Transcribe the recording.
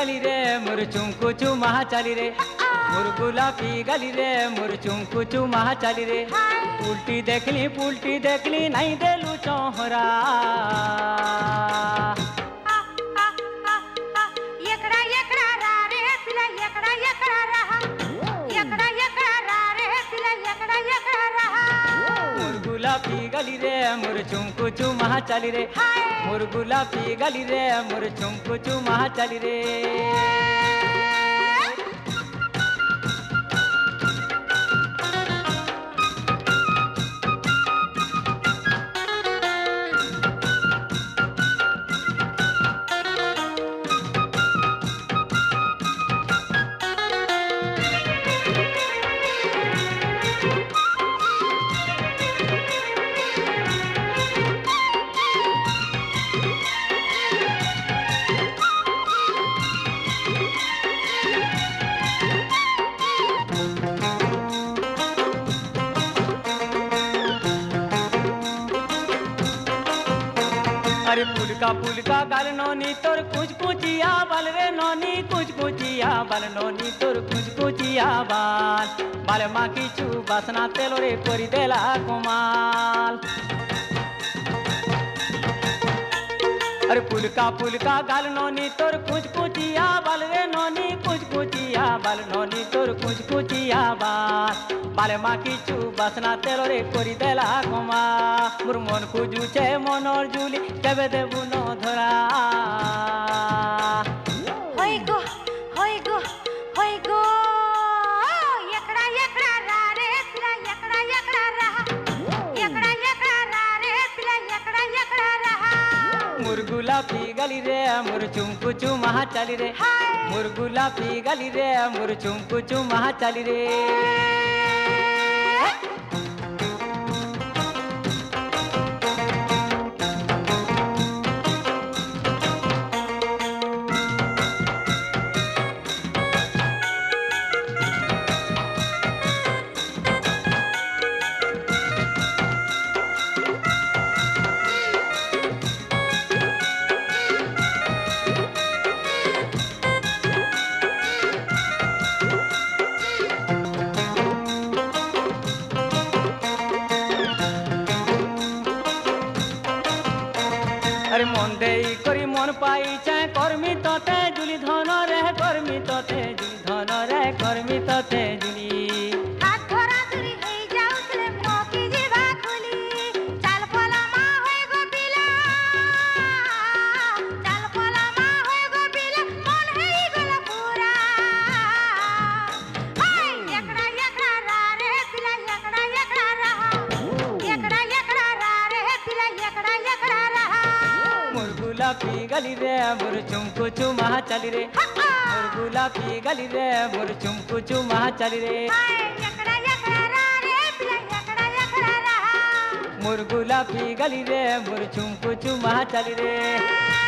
गली रे मोर चुमकु चुमा चली रे मोर गुलाबी गली रे मोर चुमकु चुमा चली रे उल्टी देखली नहीं देलू चौहरा गुलाबी गली रे मोर चुमकु चुमा चली रे मोर गुलाबी गली रे मोर चुमकु चुमा चली रे अरे पुलका गाल नोनी तोर कुछ कुचिया बाल रे नोनी कुछ कुचिया बाल नोनी तोर कुछ कुचिया बाल माँ की चू बासना तेलो रे कोरी देला कुमाल अरे पुलका गाल नोनी तोर कुछ कुचिया बाल रे नोनी कुछ कुचिया बाल नोनी तोर कुछ कुचिया बाल माँ की चू बासना तेलो रे कोरी देला कुमा मोर मन को जुचे मनर जुली केबे देबु न धरा होय गो एकड़ा रा रे पिला एकड़ा रा रे पिला एकड़ा रा मोर गुलाबी गली रे मोर चुमकु चुमा चली रे मोर गुलाबी गली रे मोर चुमकु चुमा चली रे अरे मन दे करी मन पाई चाहे कर्मी तते जुली धन रे कर्मी तते जुली धन रे कर्मी तते जुली हाथ धरा धुरी हे जाउतले मोकी जीवा खुली चाल पला मा होय गो बिला चाल पला मा होय गो बिला मन हेई गला पूरा हाय एकड़ा रा रे पिला एकड़ा रा एकड़ा रा रे पिला एकड़ा रा मोर गुलाबी गली रे मोर चुमकु चुमा चली रे मोर गुलाबी गली रे मोर चुमकु चुमा चली रे मोर गुलाबी गली रे मोर चुमकु चुमा चली रे